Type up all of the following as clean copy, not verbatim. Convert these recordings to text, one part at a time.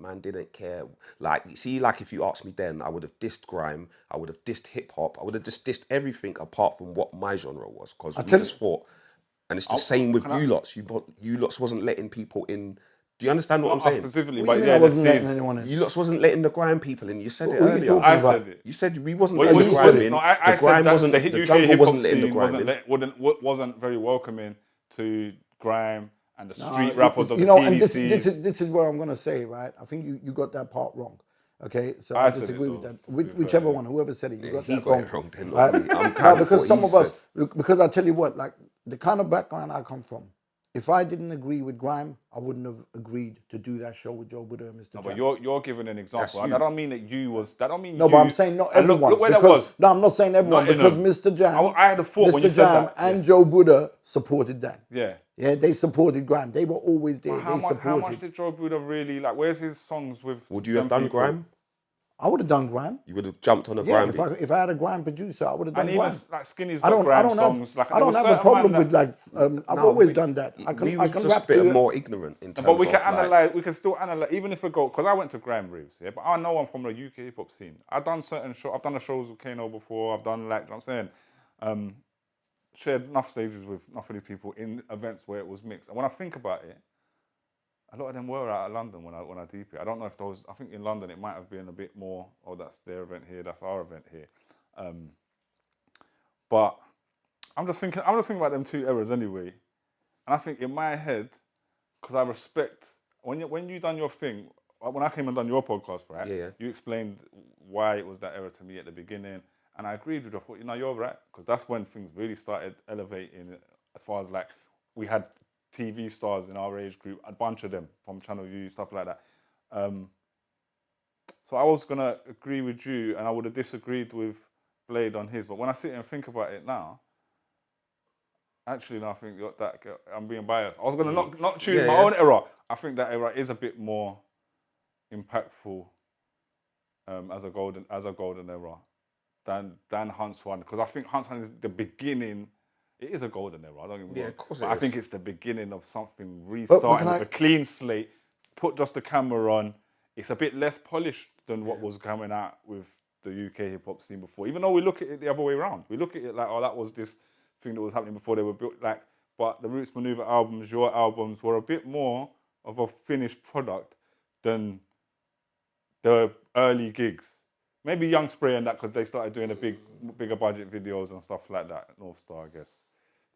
man didn't care. Like, see, like if you asked me then, I would have dissed grime, I would have dissed hip hop, I would have just dissed everything apart from what my genre was, because we tell you, just thought. And it's the same with you lots. You lots wasn't letting people in. Do you understand what I'm Not us saying? specifically, what do you but mean yeah, I the wasn't letting scene. anyone in? You lots wasn't letting the grime people in. You said it What are you earlier. talking I about? said it. You said we wasn't Well, letting the you grime said it. in. No, The I said grime that wasn't. the The UK jungle hip hop wasn't letting the scene grime in. wasn't very welcoming to grime and the street You rappers of the know, and PDC. this is what I'm going to say, right? I think you got that part wrong. Okay, so I said it, disagree with though, that. to be Whichever fair, one, whoever said it, you got He that got wrong. it wrong. Then, Right? not me. I'm No, kind of because what some he of us, said. because I tell you what, like the kind of background I come from, if I didn't agree with grime, I wouldn't have agreed to do that show with Joe Buddha and Mr. No, Jam. but you're giving an example. That's I you. don't mean that you was. That don't mean No, you. but I'm saying not And everyone. look where that because, was. no, I'm not saying everyone because Nottingham. Mr. Jam, I had a thought when Mr. you said Jam that. and Joe Buddha supported that. Yeah. Yeah, they supported grime. They were always there. How They much? How much supported. did Joe Buddha really like? Where's his songs with? Would you have them done people? grime? I would have done grime. You would have jumped on a Yeah, grime beat. if I had a grime producer, I would have done And even grime. like Skinny's I got don't grime songs. have I don't have a problem with like I've No, always done that. We I was can just rap a bit to more ignorant in terms But we of can like, analyze. We can still analyze, even if we go. Because I went to grime raves, yeah. But I know I'm from the UK hip hop scene. I've done certain shows. I've done the shows with Kano before. I've done like, you know what I'm saying, shared enough stages with enough of these people in events where it was mixed. And when I think about it, a lot of them were out of London when I deep it. I don't know if those. I think in London it might have been a bit more. Oh, that's their event here. That's our event here. But I'm just thinking about them two eras anyway. And I think in my head, because I respect when you done your thing, when I came and done your podcast, right? Yeah. You explained why it was that era to me at the beginning, and I agreed with you. I thought, you're right, because that's when things really started elevating. As far as like, we had TV stars in our age group, a bunch of them from Channel U, stuff like that. So I was gonna agree with you, and I would have disagreed with Blade on his. But when I sit and think about it now, actually, no, I think I'm being biased. I was gonna not choose my own era. I think that era is a bit more impactful as a golden era than Hunt's one, because I think Hunt's one is the beginning. It is a golden era. I don't get me wrong. Yeah, of course but it I is. think it's the beginning of something restarting with a clean slate. Put just the camera on. It's a bit less polished than what was coming out with the UK hip hop scene before. Even though we look at it the other way around, we look at it like, oh, that was this thing that was happening before they were built. Like, but the Roots Maneuver albums, your albums, were a bit more of a finished product than the early gigs. Maybe Young Spray and that, because they started doing bigger budget videos and stuff like that. North Star, I guess.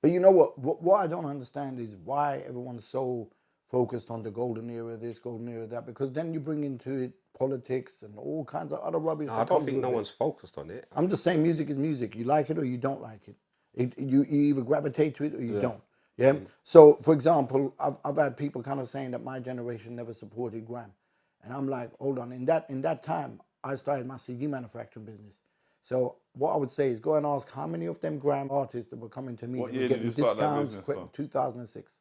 But you know what I don't understand is why everyone's so focused on the golden era, this golden era, that, because then you bring into it politics and all kinds of other rubbish. I don't think no one's focused on it. I'm just saying music is music. You like it or you don't like it. You either gravitate to it or you don't. Yeah. So, for example, I've had people kind of saying that my generation never supported grime, and I'm like, hold on. In that time, I started my CD manufacturing business. So what I would say is go and ask how many of them grime artists that were coming to me What that were year did getting you start that discounts. business, 2006.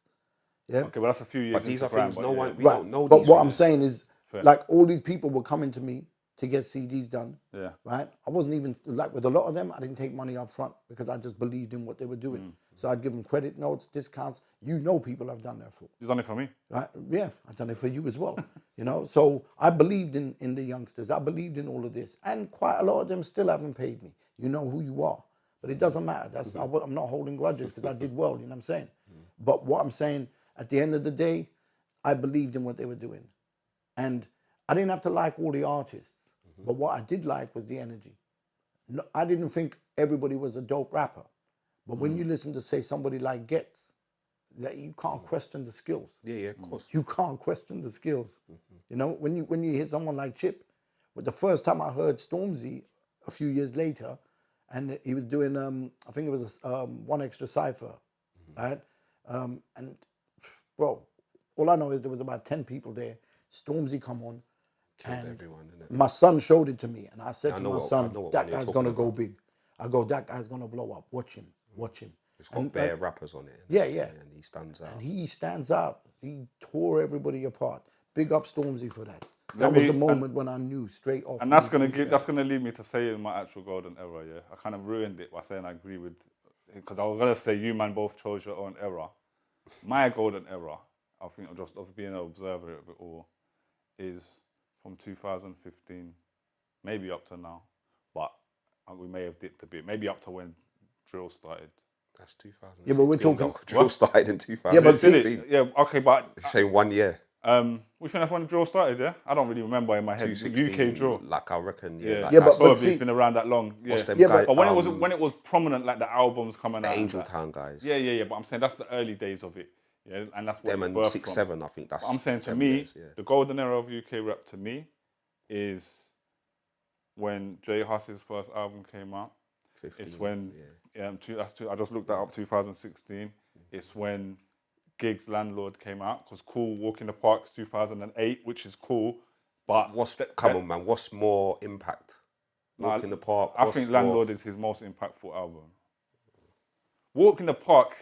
Yeah. Okay, well, that's a few years But these into are things grime, no but one, we Right. don't know But these what I'm things. saying is, like, all these people were coming to me to get CDs done. Yeah. Right. I wasn't even like with a lot of them. I didn't take money up front because I just believed in what they were doing. So I'd give them credit notes, discounts. People have done that for. You've done it for me. Right? Yeah, I've done it for you as well. So I believed in the youngsters. I believed in all of this, and quite a lot of them still haven't paid me. You know who you are, but it doesn't matter. I'm not holding grudges because I did well. You know what I'm saying? But what I'm saying, at the end of the day, I believed in what they were doing, and I didn't have to like all the artists. But what I did like was the energy. No, I didn't think everybody was a dope rapper, but when you listen to, say, somebody like Getz, that you can't question the skills. Yeah, of course. You can't question the skills. When you hear someone like Chip, but the first time I heard Stormzy a few years later, and he was doing I think it was One Extra Cypher, right? And bro, all I know is there was about 10 people there. Stormzy come on, and Everyone, innit? my son showed it to me, and I said I to know my what- I son, know what that one you're guy's talking gonna go about. big. I go, that guy's gonna blow up. Watch him. It's got bare rappers on it. Yeah. And he stands out. And he stands out. He tore everybody apart. Big up Stormzy for that. That was the moment when I knew straight off. And that's gonna lead me to saying my actual golden era. Yeah, I kind of ruined it by saying I agree with, because I was gonna say you man both chose your own era. My golden era, I think, just of being an observer of it all, is from 2015, maybe up to now, but we may have dipped a bit. Maybe up to when drill started. That's 2016. Yeah, but we're talking. though. Drill started in Yeah, but 2015. see, Yeah, okay, but Saying 1 year. we think that's when the drill started. Yeah, I don't really remember in my head. 216, UK drill. like I reckon, yeah. Yeah, Like Yeah, that's, but probably see- it's been around that long. Yeah, what's them Yeah, guy, but when it was prominent, like the albums coming the out, and Angel that. Town guys. Yeah. But I'm saying that's the early days of it. Yeah, and that's what Them it's and birthed 6, from. 7, I think that's. But I'm saying to them me, years, yeah. the golden era of UK rap to me is when Jay Huss's first album came out. 15, It's when yeah. I just looked that up. 2016. It's when Giggs Landlord came out because Cool Walk in the Park's 2008, which is cool. But Come on, man. What's more impact? Walk in the Park. I think Landlord is his most impactful album. Walk in the Park,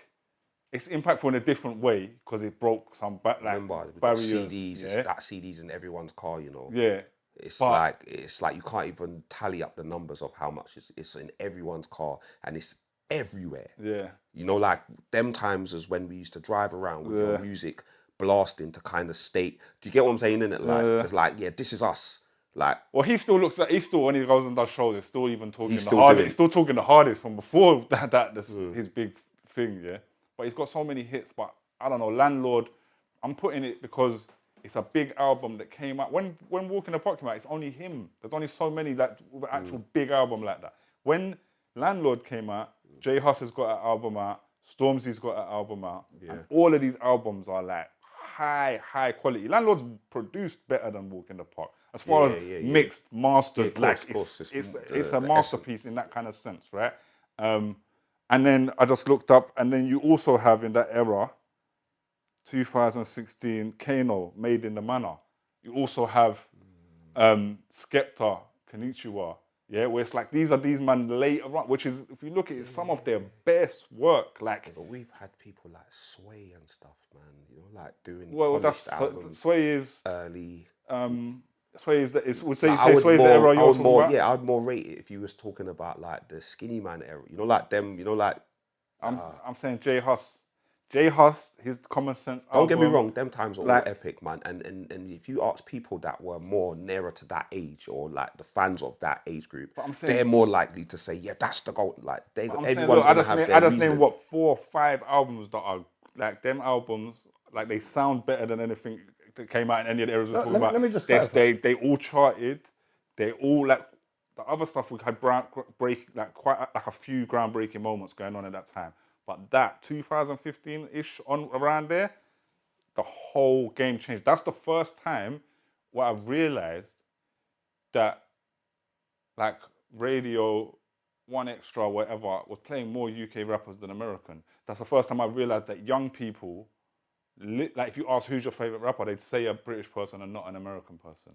it's impactful in a different way because it broke some Remember, we got barriers. CDs. Yeah? That CDs in everyone's car, you know. Yeah. It's But- like you can't even tally up the numbers of how much it's in everyone's car, and it's everywhere. Yeah. You know, like them times is when we used to drive around with your music blasting to kind of state. Do you get what I'm saying? In it, like, it's like, yeah, this is us. Like, Well, he still looks like he's still when he goes and does shows, he's still even talking He's the still hardest. doing- He's still talking the hardest from before that's his big thing, yeah. But he's got so many hits. But I don't know, Landlord. I'm putting it because it's a big album that came out when Walk in the Park came out. It's only him. There's only so many like with an actual big album like that. When Landlord came out, Jay Huss has got an album out. Stormzy's got an album out. And all of these albums are like high quality. Landlord's produced better than Walk in the Park. As far as mixed, mastered, Yeah, like of course. it's a masterpiece in that kind of sense, right? And then I just looked up, and then you also have in that era, 2016, Kano, Made in the Manor. You also have Skepta, Konnichiwa, yeah, where it's like these man later on, which is, if you look at it, some of their best work, like. but we've had people like Sway and stuff, man. You know, like doing Well, polished that's albums Sway is early. Sway is the, would say Like, you say Sway's the era you're talking about? Yeah, I'd more rate it if you was talking about like the Skinny Man era. You know, like them. You know, like I'm saying Jay Huss, his Common Sense don't album. get me wrong, them times are like- all epic, man. And if you ask people that were more nearer to that age or like the fans of that age group, I'm saying- they're more likely to say, yeah, that's the goal. Like I'm saying, everyone's look, I gonna have just their named reason. what 4 or 5 albums that are like them albums. Like they sound better than anything that came out in any of the eras we're talking about. let me just they all charted. They all like the other stuff. We had quite a few groundbreaking moments going on at that time. But that 2015-ish on around there, the whole game changed. That's the first time where I realized that like radio, One Extra, whatever, was playing more UK rappers than American. That's the first time I realized that young people, like if you ask who's your favorite rapper, they'd say a British person and not an American person.